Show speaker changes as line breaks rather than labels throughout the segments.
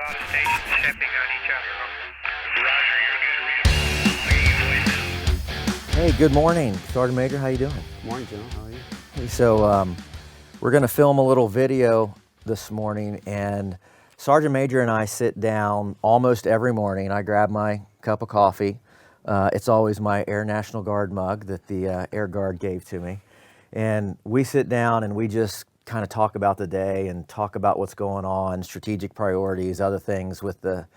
lot of stations stepping on each other. Roger, you're good.
Hey, good morning, Sergeant Major. How you doing?
Morning, General. How are you?
Hey, so we're going to film a little video this morning, and Sergeant Major and I sit down almost every morning. I grab my cup of coffee. It's always my Air National Guard mug that the Air Guard gave to me, and we sit down and we just kind of talk about the day and talk about what's going on, strategic priorities, other things with the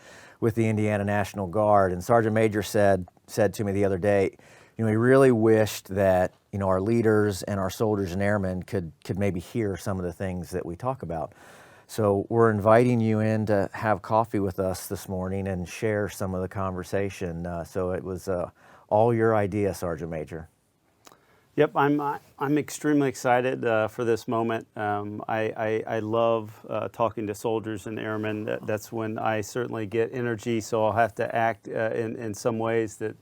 Indiana National Guard. And Sergeant Major said to me the other day, he really wished that our leaders and our soldiers and airmen could maybe hear some of the things that we talk about. So we're inviting you in to have coffee with us this morning and share some of the conversation. So it was all your idea, Sergeant Major.
Yep, I'm extremely excited for this moment. I love talking to soldiers and airmen. That's when I certainly get energy. So I'll have to act in some ways that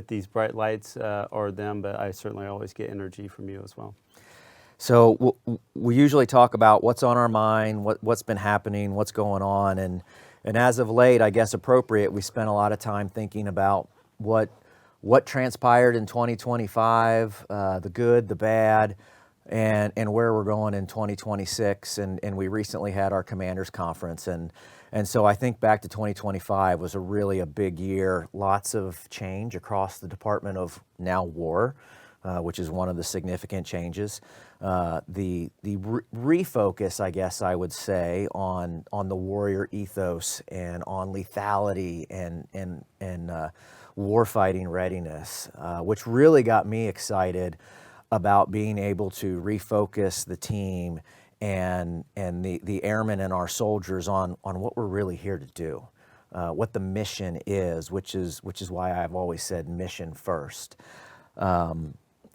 these bright lights are them. But I certainly always get energy from you as well.
So we usually talk about what's on our mind, what's been happening, what's going on, and as of late, I guess appropriate, we spent a lot of time thinking about what transpired in 2025, the good, the bad, and where we're going in 2026. And we recently had our commanders conference, and so I think back to 2025 was really a big year. Lots of change across the Department of now War, which is one of the significant changes. The refocus, I guess I would say, on the warrior ethos and on lethality and warfighting readiness, which really got me excited about being able to refocus the team and the airmen and our soldiers on what we're really here to do, what the mission is, which is why I've always said mission first.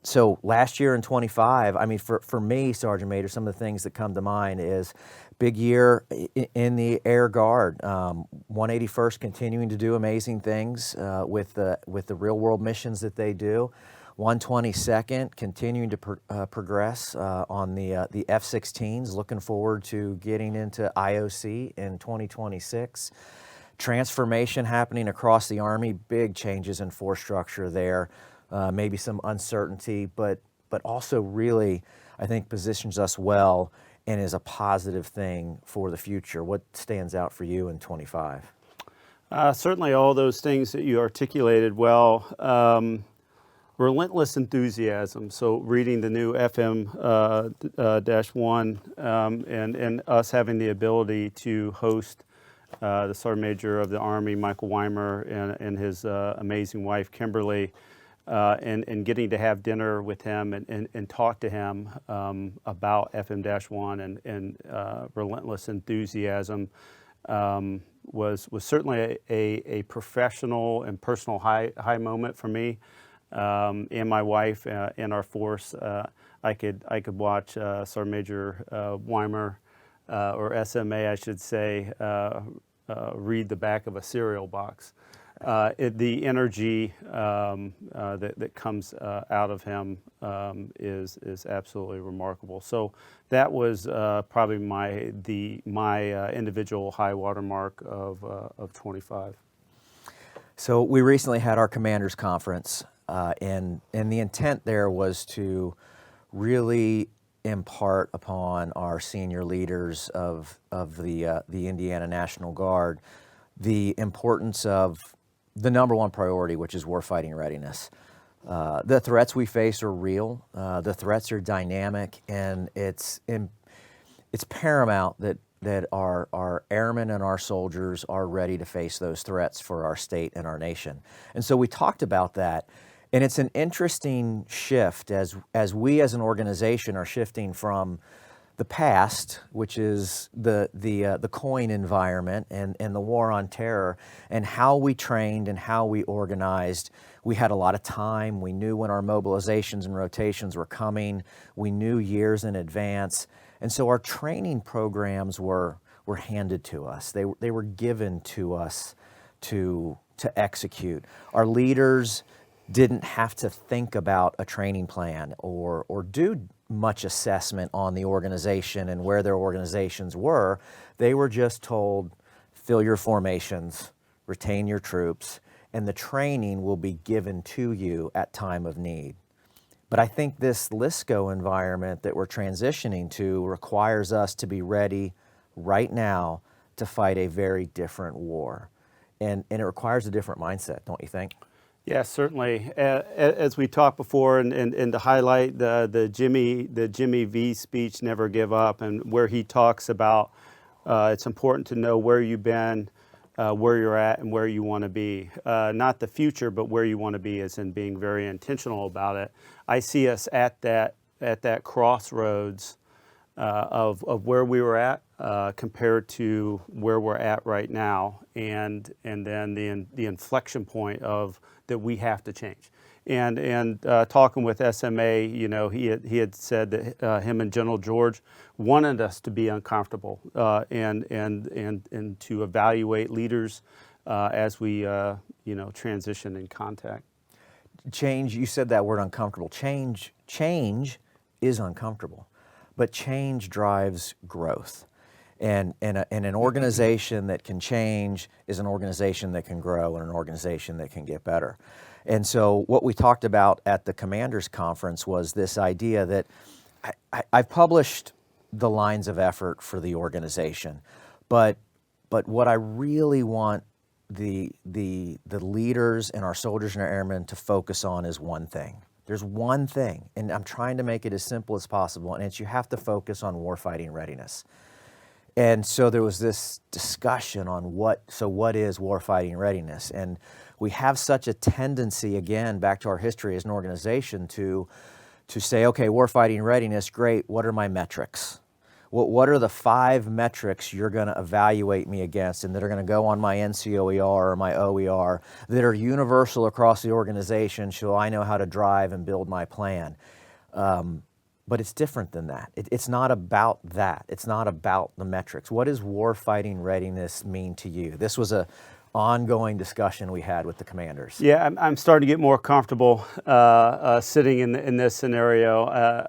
So last year in 25, I mean, for me, Sergeant Major, some of the things that come to mind is big year in the Air Guard. 181st continuing to do amazing things with the real world missions that they do. 122nd continuing to progress on the F-16s. Looking forward to getting into IOC in 2026. Transformation happening across the Army. Big changes in force structure there. Maybe some uncertainty, but also really, I think, positions us well and is a positive thing for the future. What stands out for you in 25?
Certainly all those things that you articulated well. Relentless enthusiasm. So reading the new FM-1 and us having the ability to host the Sergeant Major of the Army, Michael Weimer, and his amazing wife, Kimberly, and getting to have dinner with him and talk to him about FM-1 and relentless enthusiasm was certainly a professional and personal high moment for me and my wife and our force. I could watch Sergeant Major Weimer or SMA, I should say, read the back of a cereal box. The energy that comes out of him is absolutely remarkable. So that was probably my individual high water mark of 25.
So we recently had our commanders conference, and the intent there was to really impart upon our senior leaders of the Indiana National Guard the importance of the number one priority, which is warfighting readiness. The threats we face are real. The threats are dynamic, and it's paramount that our airmen and our soldiers are ready to face those threats for our state and our nation. And so we talked about that, and it's an interesting shift as we as an organization are shifting from the past, which is the COIN environment and the war on terror, and how we trained and how we organized. We had a lot of time. We knew when our mobilizations and rotations were coming. We knew years in advance. And so our training programs were handed to us. They were given to us to execute. Our leaders didn't have to think about a training plan or do much assessment on the organization and where their organizations were. They were just told, fill your formations, retain your troops, and the training will be given to you at time of need. But I think this LISCO environment that we're transitioning to requires us to be ready right now to fight a very different war. And it requires a different mindset, don't you think?
Yeah, certainly. As we talked before, and to highlight the Jimmy V speech, "Never Give Up," and where he talks about it's important to know where you've been, where you're at, and where you want to be. Not the future, but where you want to be, as in being very intentional about it. I see us at that crossroads of where we were at compared to where we're at right now, and then the inflection point of that we have to change. And talking with SMA, you know, he had said that him and General George wanted us to be uncomfortable and to evaluate leaders as we transition in contact.
Change, you said that word uncomfortable. Change is uncomfortable, but change drives growth. And an organization that can change is an organization that can grow and an organization that can get better. And so what we talked about at the Commanders Conference was this idea that I've published the lines of effort for the organization, but what I really want the leaders and our soldiers and our airmen to focus on is one thing. There's one thing, and I'm trying to make it as simple as possible, and it's you have to focus on warfighting readiness. And so there was this discussion on what is warfighting readiness? And we have such a tendency, again, back to our history as an organization, to say, okay, warfighting readiness, great, what are my metrics? What are the 5 metrics you're going to evaluate me against and that are going to go on my NCOER or my OER that are universal across the organization so I know how to drive and build my plan? But it's different than that. It's not about that. It's not about the metrics. What does warfighting readiness mean to you? This was an ongoing discussion we had with the commanders.
Yeah, I'm starting to get more comfortable sitting in this scenario.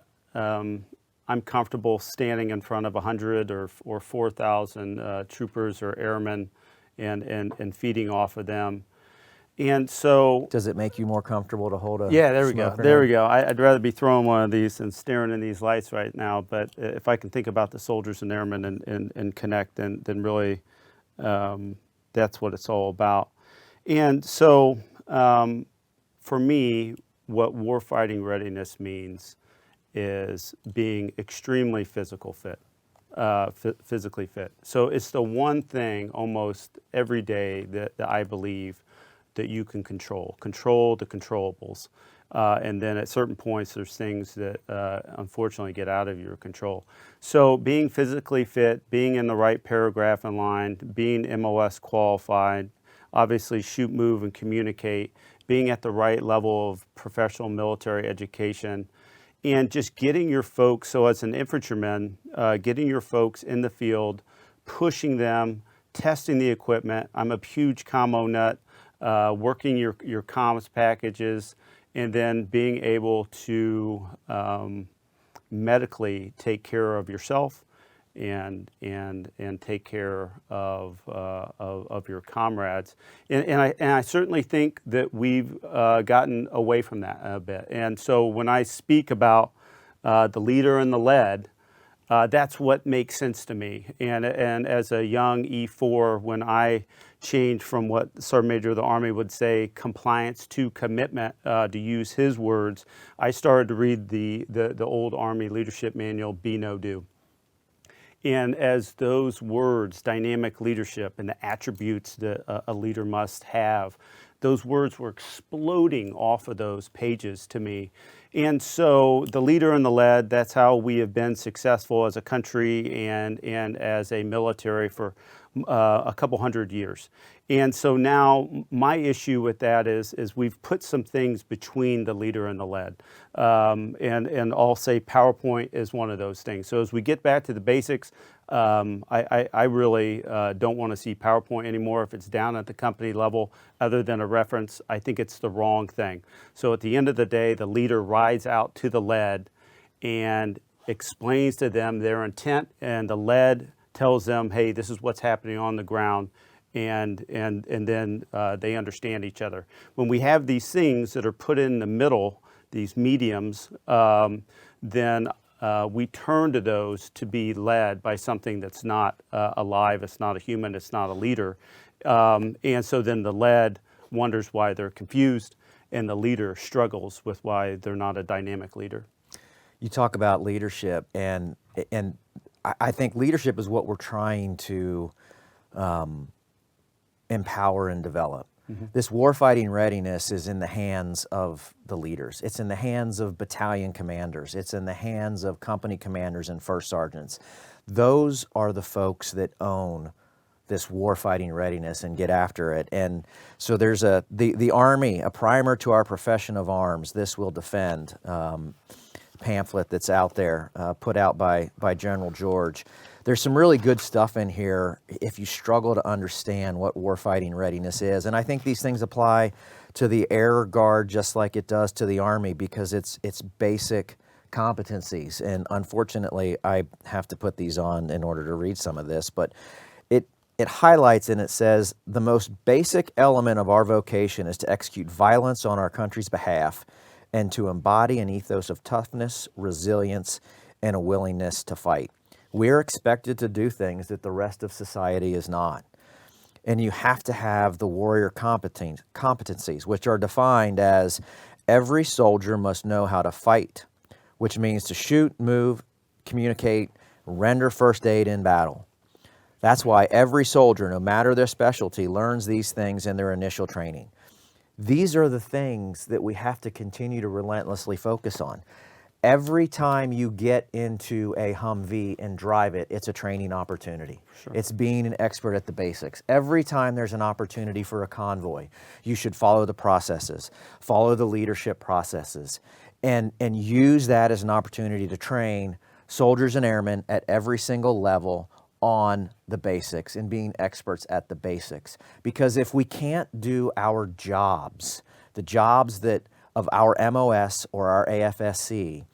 I'm comfortable standing in front of 100 or 4,000 troopers or airmen and feeding off of them. And so,
does it make you more comfortable to hold a
yeah, there we go.
smoke
There we
grenade?
go. I'd rather be throwing one of these than staring in these lights right now. But if I can think about the soldiers and airmen and connect, then really that's what it's all about. And so, for me, what warfighting readiness means is being extremely physically fit. So it's the one thing almost every day that I believe that you can control the controllables. And then at certain points, there's things that unfortunately get out of your control. So being physically fit, being in the right paragraph in line, being MOS qualified, obviously shoot, move, and communicate, being at the right level of professional military education, and just getting your folks, so as an infantryman, getting your folks in the field, pushing them, testing the equipment. I'm a huge commo nut. Working your comms packages, and then being able to medically take care of yourself and take care of your comrades. And I certainly think that we've gotten away from that a bit. And so when I speak about the leader and the led, that's what makes sense to me. And as a young E4, when I changed from what the Sergeant Major of the Army would say, compliance to commitment, to use his words, I started to read the old Army leadership manual, Be No Do. And as those words, dynamic leadership and the attributes that a leader must have, those words were exploding off of those pages to me. And so the leader and the led, that's how we have been successful as a country and as a military for a couple hundred years. And so now my issue with that is we've put some things between the leader and the led. And I'll say PowerPoint is one of those things. So as we get back to the basics, I really don't want to see PowerPoint anymore if it's down at the company level other than a reference. I think it's the wrong thing. So at the end of the day, the leader rides out to the led and explains to them their intent, and the led tells them, hey, this is what's happening on the ground, and then they understand each other. When we have these things that are put in the middle, these mediums, then we turn to those to be led by something that's not alive, it's not a human, it's not a leader. And so then the led wonders why they're confused, and the leader struggles with why they're not a dynamic leader.
You talk about leadership, and I think leadership is what we're trying to empower and develop. This warfighting readiness is in the hands of the leaders. It's in the hands of battalion commanders. It's in the hands of company commanders and first sergeants. Those are the folks that own this warfighting readiness and get after it. And so there's the Army, a primer to our profession of arms, this will defend, pamphlet that's out there, put out by General George. There's some really good stuff in here if you struggle to understand what warfighting readiness is. And I think these things apply to the Air Guard just like it does to the Army, because it's basic competencies. And unfortunately, I have to put these on in order to read some of this, but it highlights and it says, the most basic element of our vocation is to execute violence on our country's behalf and to embody an ethos of toughness, resilience, and a willingness to fight. We're expected to do things that the rest of society is not. And you have to have the warrior competencies, which are defined as every soldier must know how to fight, which means to shoot, move, communicate, render first aid in battle. That's why every soldier, no matter their specialty, learns these things in their initial training. These are the things that we have to continue to relentlessly focus on. Every time you get into a Humvee and drive it, it's a training opportunity. Sure. It's being an expert at the basics. Every time there's an opportunity for a convoy, you should follow the processes, follow the leadership processes, and use that as an opportunity to train soldiers and airmen at every single level on the basics and being experts at the basics. Because if we can't do our jobs, the jobs that of our MOS or our AFSC,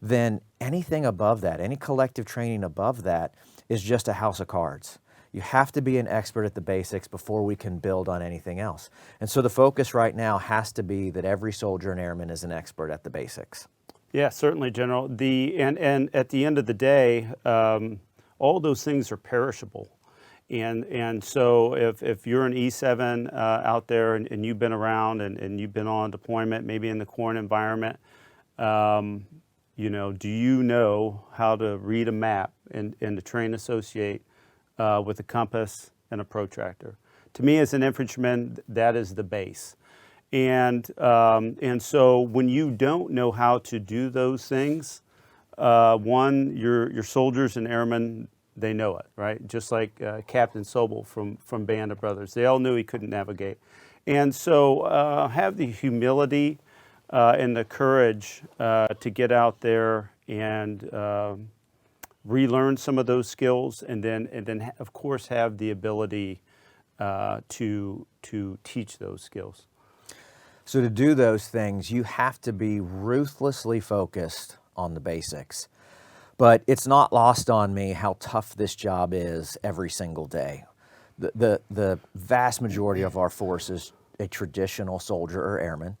then anything above that, any collective training above that, is just a house of cards. You have to be an expert at the basics before we can build on anything else. And so the focus right now has to be that every soldier and airman is an expert at the basics. Yeah,
certainly, General. And at the end of the day, all those things are perishable. And so if you're an E7 out there and you've been around and you've been on deployment, maybe in the corn environment, do you know how to read a map and to train associate with a compass and a protractor? To me, as an infantryman, that is the base. And so when you don't know how to do those things, one, your soldiers and airmen, they know it, right? Just like Captain Sobel from Band of Brothers. They all knew he couldn't navigate. And so have the humility and the courage to get out there and relearn some of those skills, and then of course have the ability to teach those skills.
So to do those things, you have to be ruthlessly focused on the basics. But it's not lost on me how tough this job is every single day. The vast majority of our force is a traditional soldier or airman,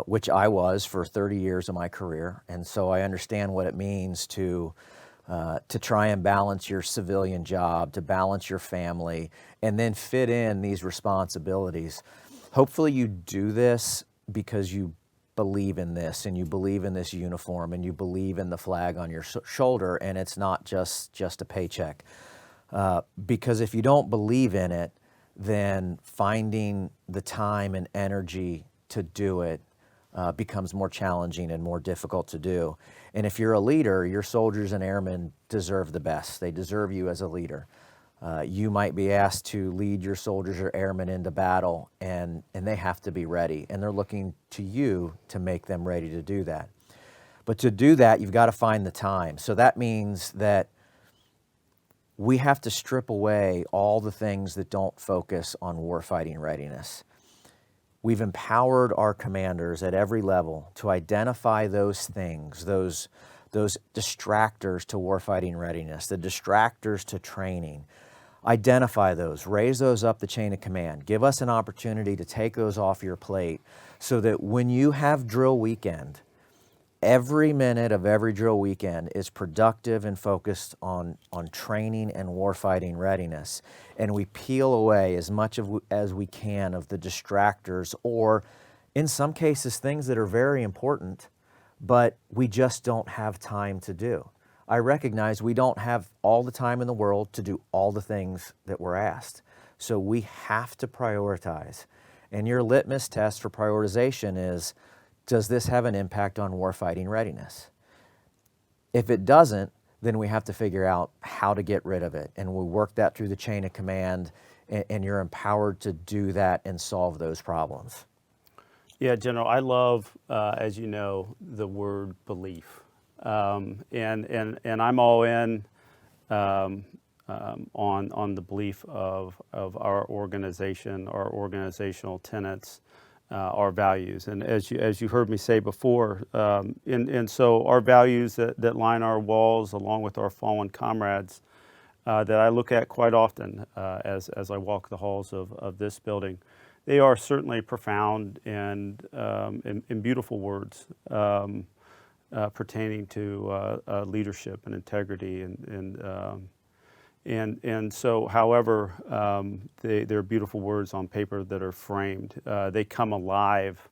which I was for 30 years of my career. And so I understand what it means to try and balance your civilian job, to balance your family, and then fit in these responsibilities. Hopefully you do this because you believe in this, and you believe in this uniform, and you believe in the flag on your shoulder, and it's not just a paycheck. Because if you don't believe in it, then finding the time and energy to do it becomes more challenging and more difficult to do. And if you're a leader, your soldiers and airmen deserve the best. They deserve you as a leader. You might be asked to lead your soldiers or airmen into battle, and they have to be ready, and they're looking to you to make them ready to do that. But to do that, you've got to find the time. So that means that we have to strip away all the things that don't focus on warfighting readiness. We've empowered our commanders at every level to identify those things, those distractors to warfighting readiness, the distractors to training. identify those, raise those up the chain of command. Give us an opportunity to take those off your plate so that when you have drill weekend, every minute of every drill weekend is productive and focused on training and warfighting readiness. And we peel away as much as we can of the distractors, or in some cases, things that are very important, but we just don't have time to do. I recognize we don't have all the time in the world to do all the things that we're asked. So we have to prioritize. And your litmus test for prioritization is, does this have an impact on warfighting readiness? If it doesn't, then we have to figure out how to get rid of it. And we work that through the chain of command, and you're empowered to do that and solve those problems.
Yeah, General, I love, as you know, the word belief. And I'm all in on the belief of our organization, our organizational tenets, our values. And as you heard me say before, and so our values that line our walls along with our fallen comrades that I look at quite often as I walk the halls of this building, they are certainly profound and beautiful words. Pertaining to leadership and integrity, and so, however, they're beautiful words on paper that are framed. They come alive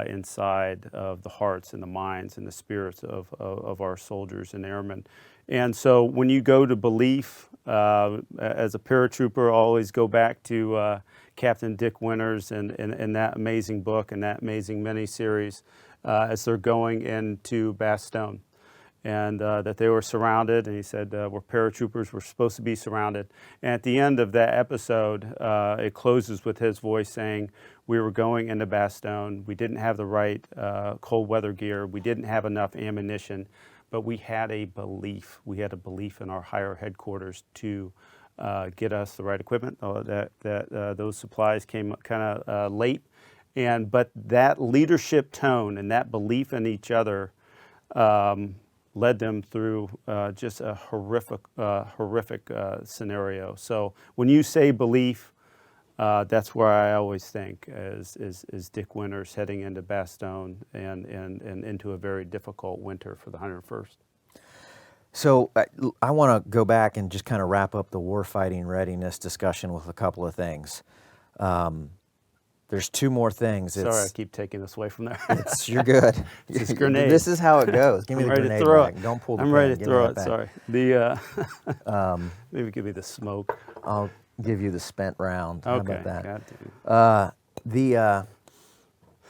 inside of the hearts and the minds and the spirits of our soldiers and airmen. And so, when you go to belief, as a paratrooper, I always go back to Captain Dick Winters and that amazing book and that amazing miniseries. As they're going into Bastogne, and that they were surrounded, and he said, we're paratroopers, we're supposed to be surrounded. And at the end of that episode, it closes with his voice saying, we were going into Bastogne, we didn't have the right cold weather gear, we didn't have enough ammunition, but we had a belief. We had a belief in our higher headquarters to get us the right equipment. Those supplies came kind of late. But that leadership tone and that belief in each other led them through just a horrific scenario. So when you say belief, that's where I always think is Dick Winters heading into Bastogne and into a very difficult winter for the 101st.
So I want to go back and just kind of wrap up the warfighting readiness discussion with a couple of things. There's two more things.
Sorry, I keep taking this away from there.
You're good.
It's a grenade.
This is how it goes. Give me
I'm
the
ready
grenade
to throw
back.
it.
Don't pull the
I'm
pin.
ready to
Give
throw
me
it.
that back.
Sorry. Maybe give me the smoke.
I'll give you the spent round. How
Okay.
about that?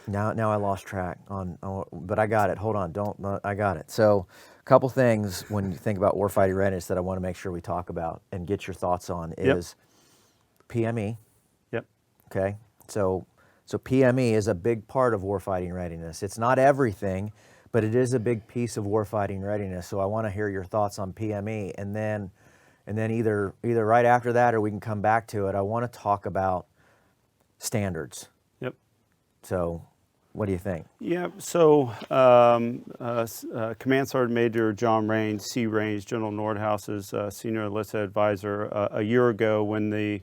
Now I lost track but I got it. Hold on. I got it. So a couple things when you think about warfighting readiness that I want to make sure we talk about and get your thoughts on is PME.
Yep.
Okay. So PME is a big part of warfighting readiness. It's not everything, but it is a big piece of warfighting readiness. So I want to hear your thoughts on PME, and then either right after that, or we can come back to it. I want to talk about standards.
Yep.
So what do you think?
Yeah. So Command Sergeant Major John Raines, Sea Range, General Nordhaus's senior enlisted advisor, a year ago when the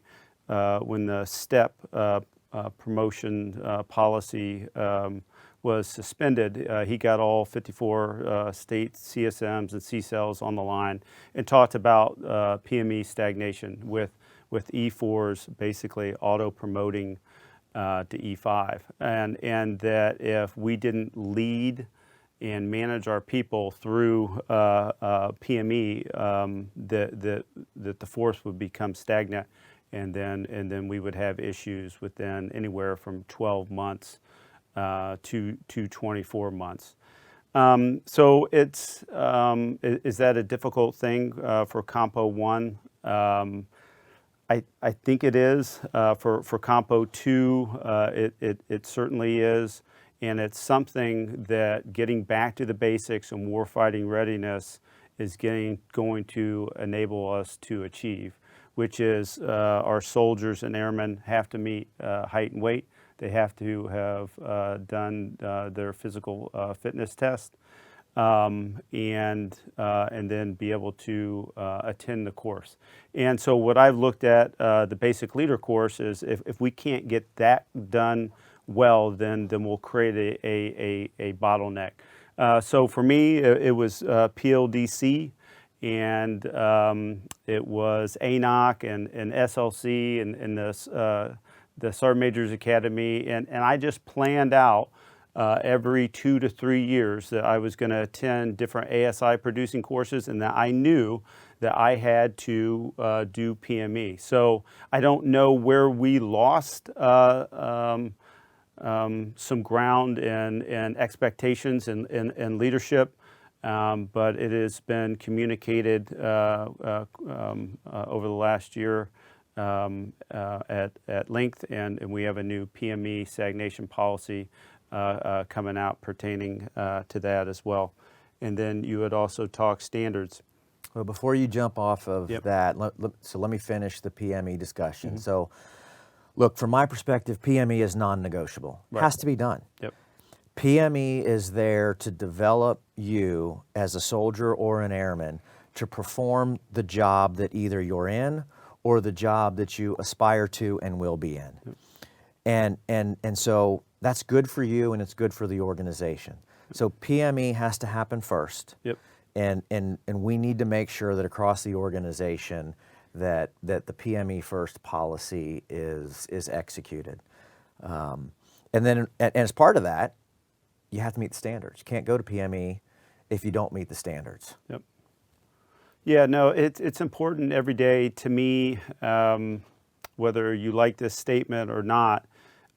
STEP promotion policy was suspended, he got all 54 state CSMs and CSLs on the line and talked about PME stagnation with E4s basically auto-promoting to E5, and that if we didn't lead and manage our people through PME, that the force would become stagnant. And then we would have issues within anywhere from 12 months to 24 months. So it's is that a difficult thing for Compo 1? I think it is. For Compo 2, it certainly is. And it's something that getting back to the basics and warfighting readiness is going to enable us to achieve, which is our soldiers and airmen have to meet height and weight. They have to have done their physical fitness test. and then be able to attend the course. And so what I've looked at, the basic leader course, is if we can't get that done well, then we'll create a bottleneck. So for me, it was PLDC, and it was ANOC and SLC and the Sergeant Major's Academy, and I just planned out every 2 to 3 years that I was going to attend different ASI producing courses, and that I knew that I had to do PME. So I don't know where we lost some ground in expectations and leadership, but it has been communicated over the last year at length, and we have a new PME stagnation policy coming out pertaining to that as well. And then you had also talked standards.
Well, before you jump off of
Yep.
that, so let me finish the PME discussion.
Mm-hmm.
So, look, from my perspective, PME is non-negotiable.
Right.
Has to be done.
Yep.
PME is there to develop you as a soldier or an airman to perform the job that either you're in or the job that you aspire to and will be in. Yep. And so that's good for you and it's good for the organization. So PME has to happen first.
Yep.
And we need to make sure that across the organization that the PME first policy is executed. And then and as part of that, you have to meet the standards. You can't go to PME if you don't meet the standards.
Yep. Yeah, no, it's important every day to me, whether you like this statement or not.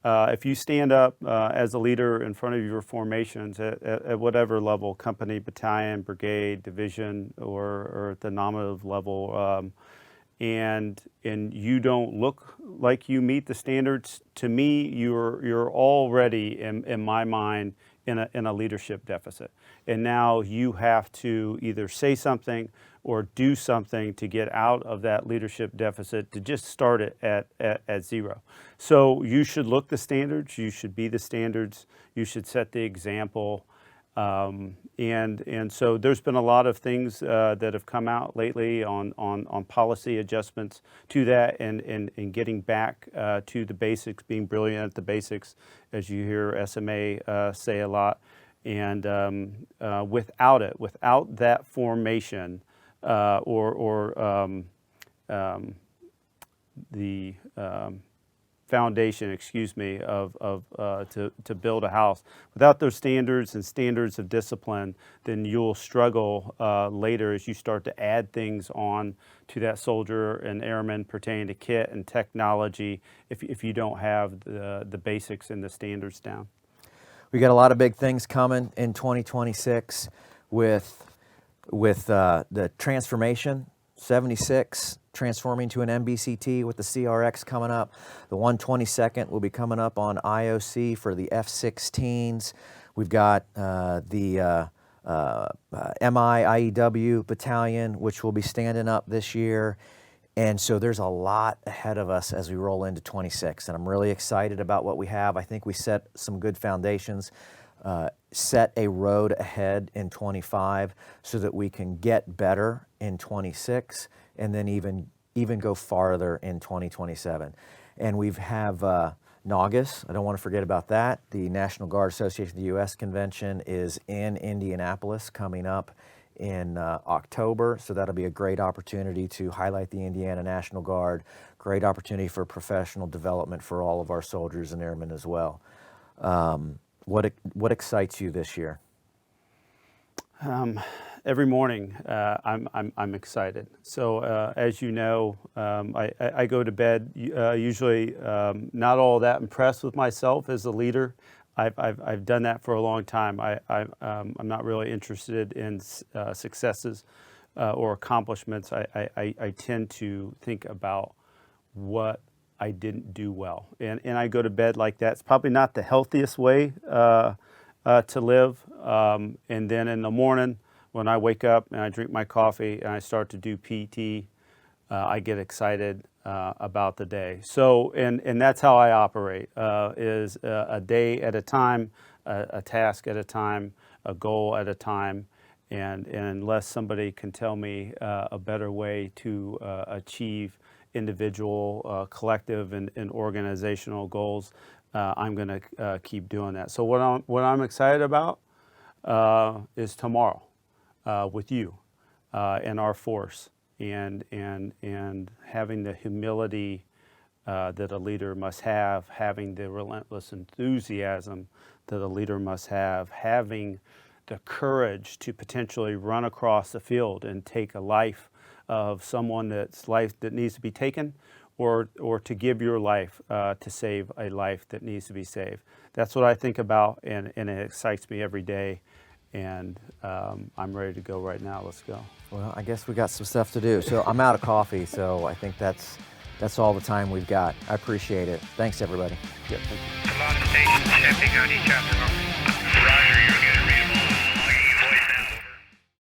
If you stand up as a leader in front of your formations at whatever level, company, battalion, brigade, division, or at the nominative level, and you don't look like you meet the standards, to me, you're already, in my mind, in a leadership deficit. And now you have to either say something or do something to get out of that leadership deficit, to just start it at zero. So you should look the standards, you should be the standards, you should set the example. And so there's been a lot of things that have come out lately on policy adjustments to that, and getting back to the basics, being brilliant at the basics, as you hear SMA say a lot. And without that formation or the foundation, to build a house. Without those standards and standards of discipline, then you'll struggle later as you start to add things on to that soldier and airman pertaining to kit and technology, if you don't have the basics and the standards down.
We got a lot of big things coming in 2026 with the transformation, 76 transforming to an MBCT with the CRX coming up. The 122nd will be coming up on IOC for the F-16s. We've got the MI IEW battalion, which will be standing up this year. And so there's a lot ahead of us as we roll into 26. And I'm really excited about what we have. I think we set some good foundations, set a road ahead in 25 so that we can get better in 26 and then even go farther in 2027. And we have NAUGUS, I don't want to forget about that. The National Guard Association of the U.S. Convention is in Indianapolis coming up in October, so that'll be a great opportunity to highlight the Indiana National Guard, great opportunity for professional development for all of our soldiers and airmen as well. What excites you this year?
Every morning, I'm excited. So as you know, I go to bed usually not all that impressed with myself as a leader. I've done that for a long time. I'm not really interested in successes or accomplishments. I tend to think about what I didn't do well, and I go to bed like that. It's probably not the healthiest way to live. And then in the morning, when I wake up and I drink my coffee and I start to do PT, I get excited about the day. So, and that's how I operate, is a day at a time, a task at a time, a goal at a time. And unless somebody can tell me a better way to achieve individual, collective, and organizational goals, I'm going to keep doing that. So what I'm excited about is tomorrow with you and our force, and having the humility that a leader must have, having the relentless enthusiasm that a leader must have, having the courage to potentially run across the field and take a life of someone that's life that needs to be taken, or to give your life to save a life that needs to be saved. That's what I think about, and it excites me every day. And I'm ready to go right now. Let's go.
Well, I guess we got some stuff to do. So I'm out of coffee, so I think that's all the time we've got. I appreciate it. Thanks, everybody.
Yep, thank you.
A lot of stations stepping on each other. Roger,